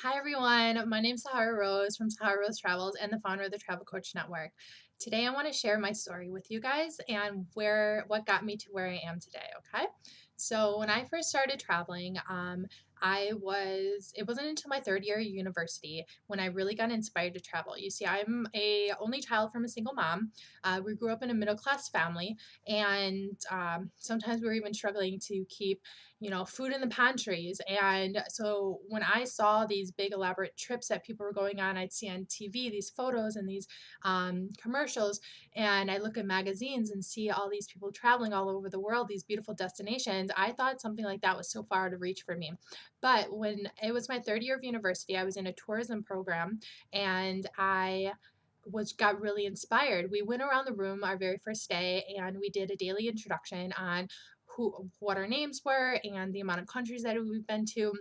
Hi everyone, my name is Sahara Rose from Sahara Rose Travels and the founder of the Travel Coach Network. Today I want to share my story with you guys and what got me to where I am today, okay? So when I first started traveling, it wasn't until my third year of university when I really got inspired to travel. You see, I'm a only child from a single mom. We grew up in a middle class family, and sometimes we were even struggling to keep food in the pantries. And so when I saw these big elaborate trips that people were going on, I'd see on TV these photos and these commercials, and I look at magazines and see all these people traveling all over the world, these beautiful destinations. I thought something like that was so far out of reach for me. But when it was my third year of university, I was in a tourism program, and I was got really inspired. We went around the room our very first day, and we did a daily introduction on what our names were and the amount of countries that we've been to,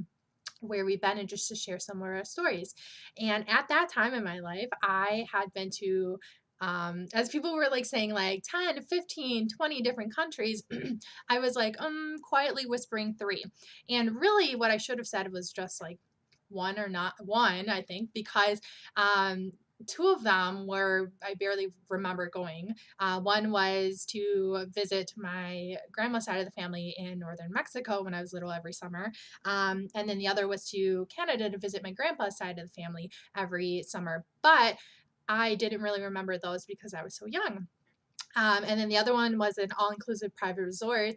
where we've been, and just to share some of our stories. And at that time in my life, I had been to as people were like saying like 10, 15, 20 different countries, I was like quietly whispering three. And really what I should have said was just like one or not one, I think, because um two of them were I barely remember going. One was to visit my grandma's side of the family in northern Mexico when I was little every summer. And then the other was to Canada to visit my grandpa's side of the family every summer. But I didn't really remember those because I was so young. And then the other one was an all-inclusive private resort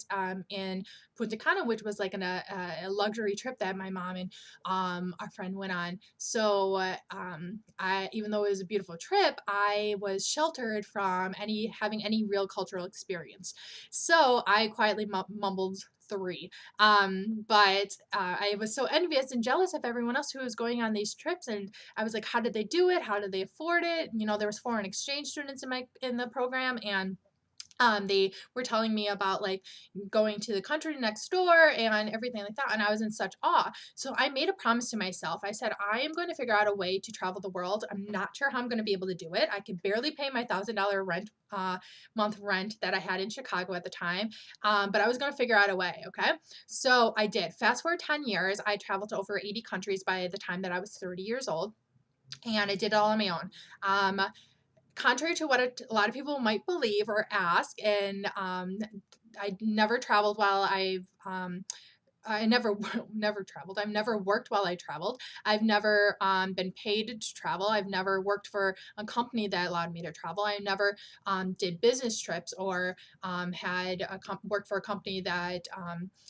in Punta Cana, which was like a luxury trip that my mom and our friend went on. So I, even though it was a beautiful trip, I was sheltered from having any real cultural experience. So I quietly mumbled three. But I was so envious and jealous of everyone else who was going on these trips, and I was like, how did they do it? How did they afford it? There was foreign exchange students in the program, and they were telling me about like going to the country next door and everything like that. And I was in such awe. So I made a promise to myself. I said, I am going to figure out a way to travel the world. I'm not sure how I'm going to be able to do it. I could barely pay my $1,000 month rent that I had in Chicago at the time. But I was going to figure out a way. Okay. So I did. Fast forward 10 years, I traveled to over 80 countries by the time that I was 30 years old, and I did it all on my own. Contrary to what a lot of people might believe or ask, and I never traveled while I never never traveled. I've never worked while I traveled. I've never been paid to travel. I've never worked for a company that allowed me to travel. I never did business trips or worked for a company that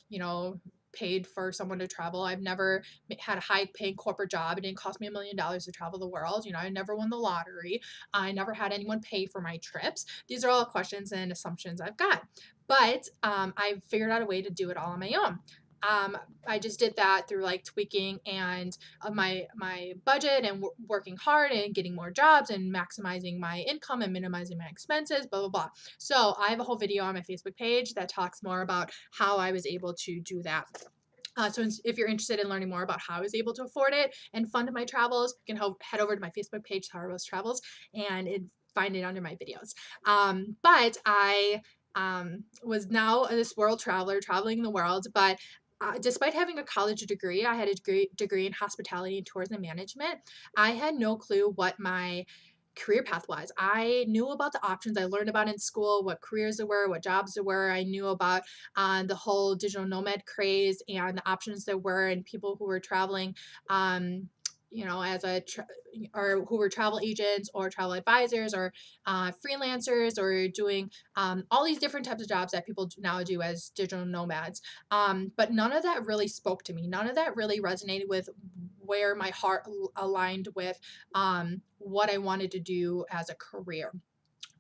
you know paid for someone to travel. I've never had a high paying corporate job. It didn't cost me $1 million to travel the world. I never won the lottery. I never had anyone pay for my trips. These are all questions and assumptions I've got. But I figured out a way to do it all on my own. Um, I just did that through like tweaking and my budget and working hard and getting more jobs and maximizing my income and minimizing my expenses, blah blah blah. So I have a whole video on my Facebook page that talks more about how I was able to do that. So if you're interested in learning more about how I was able to afford it and fund my travels, you can head over to my Facebook page, Tara Rose Travels, and find it under my videos. But I was now this world traveler traveling the world, but despite having a college degree, I had a degree in hospitality and tourism management. I had no clue what my career path was. I knew about the options I learned about in school, what careers there were, what jobs there were. I knew about the whole digital nomad craze and the options there were, and people who were traveling. As or who were travel agents or travel advisors or freelancers or doing all these different types of jobs that people now do as digital nomads. But none of that really spoke to me. None of that really resonated with where my heart aligned with what I wanted to do as a career.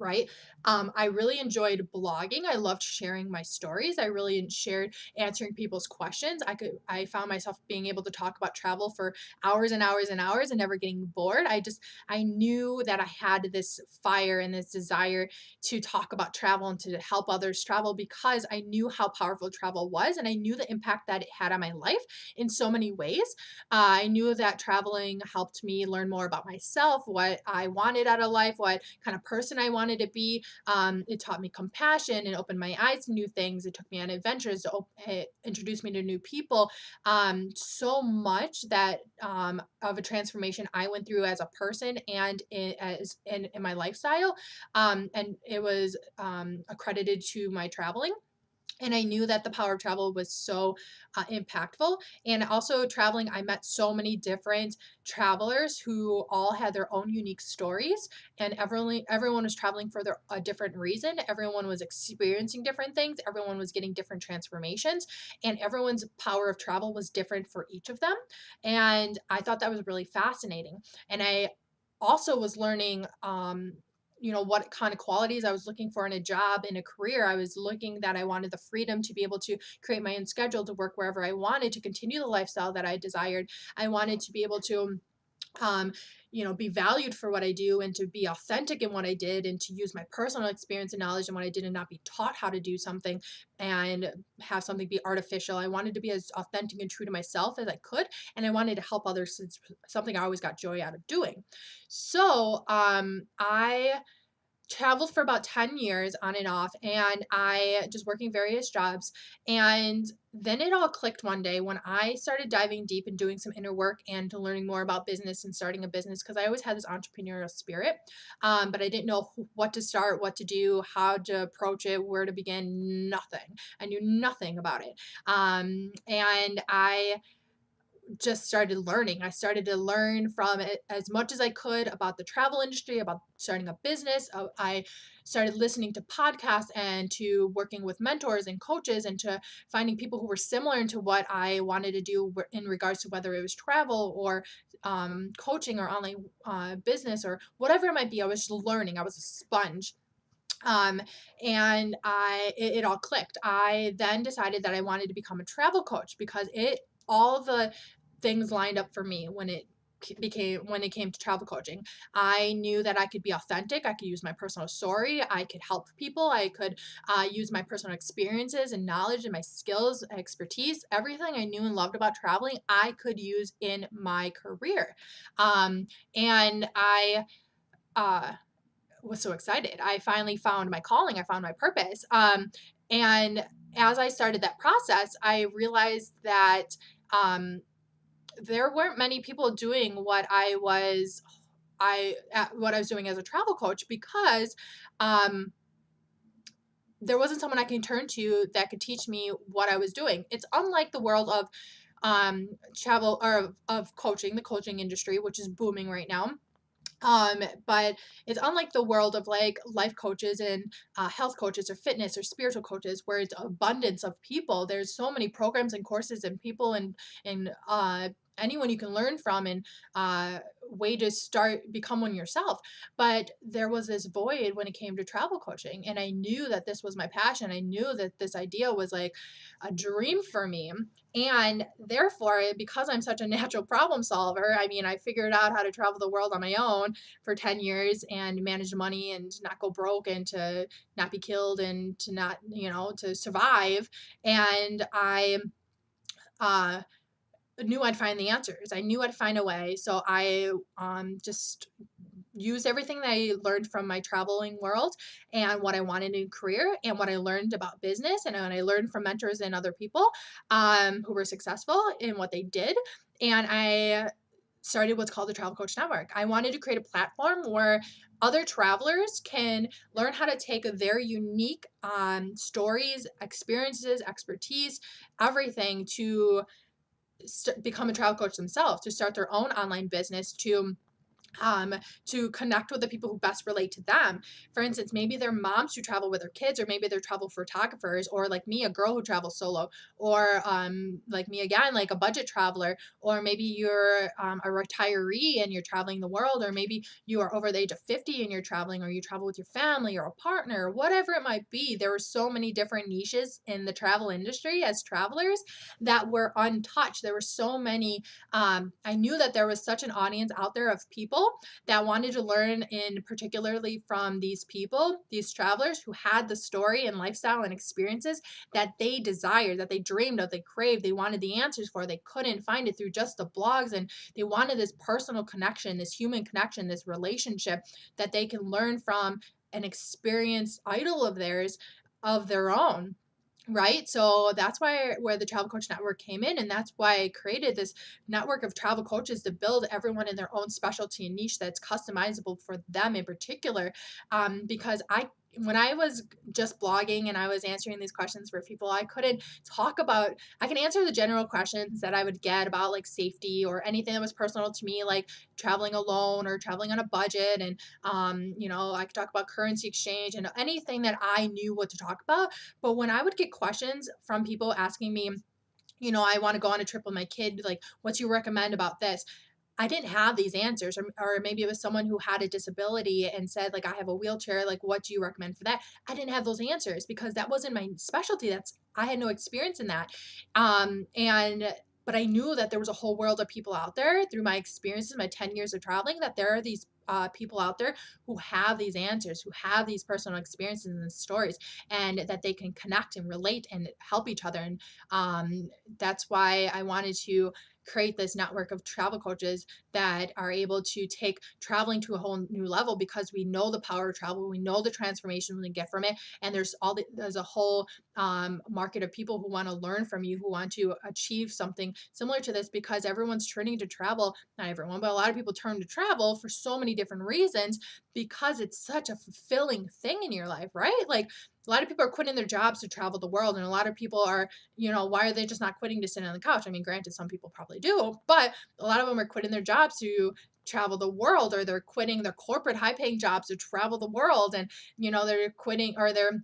Right. I really enjoyed blogging. I loved sharing my stories. I really shared answering people's questions. I found myself being able to talk about travel for hours and hours and hours and never getting bored. I knew that I had this fire and this desire to talk about travel and to help others travel because I knew how powerful travel was, and I knew the impact that it had on my life in so many ways. I knew that traveling helped me learn more about myself, what I wanted out of life, what kind of person I wanted wanted to be. It taught me compassion and opened my eyes to new things. It took me on adventures. It introduced me to new people. So much that of a transformation I went through as a person and in my lifestyle. And it was accredited to my traveling, and I knew that the power of travel was so impactful. And also traveling, I met so many different travelers who all had their own unique stories, and everyone was traveling for a different reason. Everyone was experiencing different things. Everyone was getting different transformations, and everyone's power of travel was different for each of them. And I thought that was really fascinating. And I also was learning what kind of qualities I was looking for in a job, in a career. I was looking that I wanted the freedom to be able to create my own schedule, to work wherever I wanted, to continue the lifestyle that I desired. I wanted to be able to um, be valued for what I do, and to be authentic in what I did, and to use my personal experience and knowledge in what I did, and not be taught how to do something and have something be artificial. I wanted to be as authentic and true to myself as I could, and I wanted to help others. Since something I always got joy out of doing. So I traveled for about 10 years on and off, and I just working various jobs. And then it all clicked one day when I started diving deep and doing some inner work and learning more about business and starting a business, because I always had this entrepreneurial spirit. But I didn't know what to start, what to do, how to approach it, where to begin. Nothing. I knew nothing about it. And I just started learning. I started to learn from it as much as I could about the travel industry, about starting a business. I started listening to podcasts and to working with mentors and coaches, and to finding people who were similar to what I wanted to do in regards to whether it was travel or coaching or online business or whatever it might be. I was just learning. I was a sponge. Um, and it all clicked. I then decided that I wanted to become a travel coach, because all the things lined up for me when it came to travel coaching. I knew that I could be authentic. I could use my personal story. I could help people. I could use my personal experiences and knowledge and my skills, expertise, everything I knew and loved about traveling, I could use in my career. And I uh, was so excited. I finally found my calling. I found my purpose. And as I started that process, I realized that um, there weren't many people doing what I was doing as a travel coach, because um, there wasn't someone I can turn to that could teach me what I was doing. It's unlike the world of travel, or of coaching, the coaching industry, which is booming right now. But it's unlike the world of like life coaches and health coaches or fitness or spiritual coaches, where it's abundance of people. There's so many programs and courses and people, and anyone you can learn from, and way to start become one yourself. But there was this void when it came to travel coaching, and I knew that this was my passion. I knew that this idea was like a dream for me. And therefore, because I'm such a natural problem solver, I mean, I figured out how to travel the world on my own for 10 years and manage money and not go broke and to not be killed and to not, to survive. And I uh, knew I'd find the answers. I knew I'd find a way. So I just used everything that I learned from my traveling world and what I wanted in a career and what I learned about business and what I learned from mentors and other people who were successful in what they did. And I started what's called the Travel Coach Network. I wanted to create a platform where other travelers can learn how to take their unique stories, experiences, expertise, everything to become a travel coach themselves, to start their own online business, um, to connect with the people who best relate to them. For instance, maybe they're moms who travel with their kids, or maybe they're travel photographers, or like me, a girl who travels solo, or like me again, like a budget traveler, or maybe you're a retiree and you're traveling the world, or maybe you are over the age of 50 and you're traveling, or you travel with your family or a partner, or whatever it might be. There were so many different niches in the travel industry as travelers that were untouched. There were so many. I knew that there was such an audience out there of people that wanted to learn, in particularly from these people, these travelers who had the story and lifestyle and experiences that they desired, that they dreamed of, they craved, they wanted the answers for. They couldn't find it through just the blogs, and they wanted this personal connection, this human connection, this relationship that they can learn from an experience idol of theirs of their own. Right. So that's why where the Travel Coach Network came in. And that's why I created this network of travel coaches to build everyone in their own specialty and niche that's customizable for them in particular. Because when I was just blogging and I was answering these questions for people, I couldn't talk about, I can answer the general questions that I would get about like safety or anything that was personal to me, like traveling alone or traveling on a budget. And, I could talk about currency exchange and anything that I knew what to talk about. But when I would get questions from people asking me, I want to go on a trip with my kid, like, what's you recommend about this? I didn't have these answers, or maybe it was someone who had a disability and said, like, I have a wheelchair, like, what do you recommend for that? I didn't have those answers because that wasn't my specialty. I had no experience in that. But I knew that there was a whole world of people out there through my experiences, my 10 years of traveling, that there are these people out there who have these answers, who have these personal experiences and stories, and that they can connect and relate and help each other. And that's why I wanted to create this network of travel coaches that are able to take traveling to a whole new level because we know the power of travel, we know the transformation we get from it, and there's a whole market of people who want to learn from you, who want to achieve something similar to this because everyone's turning to travel. Not everyone, but a lot of people turn to travel for so many different reasons because it's such a fulfilling thing in your life, right? Like a lot of people are quitting their jobs to travel the world, and a lot of people are, why are they just not quitting to sit on the couch? I mean, granted, some people probably do, but a lot of them are quitting their jobs to travel the world, or they're quitting their corporate high paying jobs to travel the world. And, they're quitting, or they're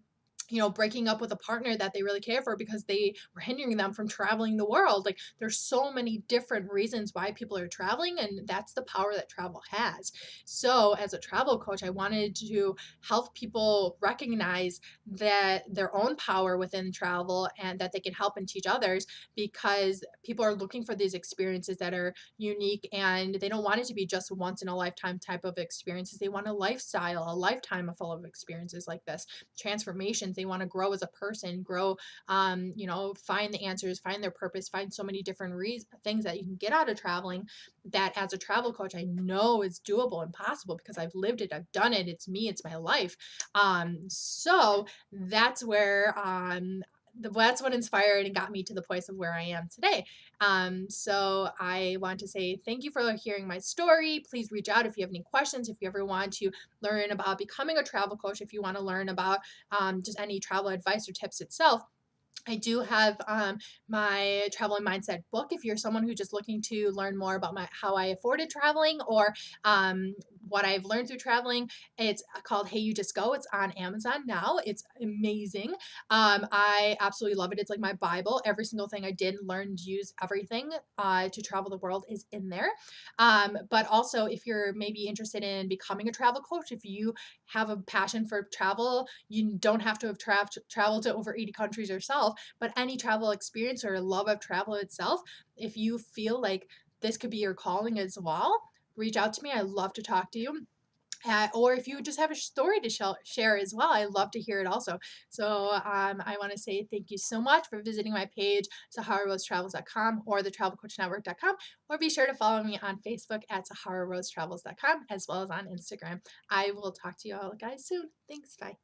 breaking up with a partner that they really care for because they were hindering them from traveling the world. Like there's so many different reasons why people are traveling, and that's the power that travel has. So, as a travel coach, I wanted to help people recognize that their own power within travel and that they can help and teach others because people are looking for these experiences that are unique, and they don't want it to be just once in a lifetime type of experiences. They want a lifestyle, a lifetime full of experiences like this, transformations. They want to grow as a person, grow, find the answers, find their purpose, find so many different things that you can get out of traveling that as a travel coach, I know is doable and possible because I've lived it, I've done it. It's me, it's my life. So that's where, that's what inspired and got me to the place of where I am today. So I want to say thank you for hearing my story. Please reach out if you have any questions, if you ever want to learn about becoming a travel coach, if you want to learn about just any travel advice or tips itself. I do have my travel and mindset book. If you're someone who's just looking to learn more about how I afforded traveling or what I've learned through traveling, it's called Hey You Just Go. It's on Amazon now. It's amazing. I absolutely love it. It's like my Bible. Every single thing I did, learned, use everything to travel the world is in there. But also, if you're maybe interested in becoming a travel coach, if you have a passion for travel, you don't have to have traveled to over 80 countries yourself, but any travel experience or love of travel itself, if you feel like this could be your calling as well, reach out to me. I love to talk to you. Or if you just have a story to share as well, I love to hear it also. So I want to say thank you so much for visiting my page, SaharaRoseTravels.com or thetravelcoachnetwork.com, or be sure to follow me on Facebook at SaharaRoseTravels.com as well as on Instagram. I will talk to you all guys soon. Thanks. Bye.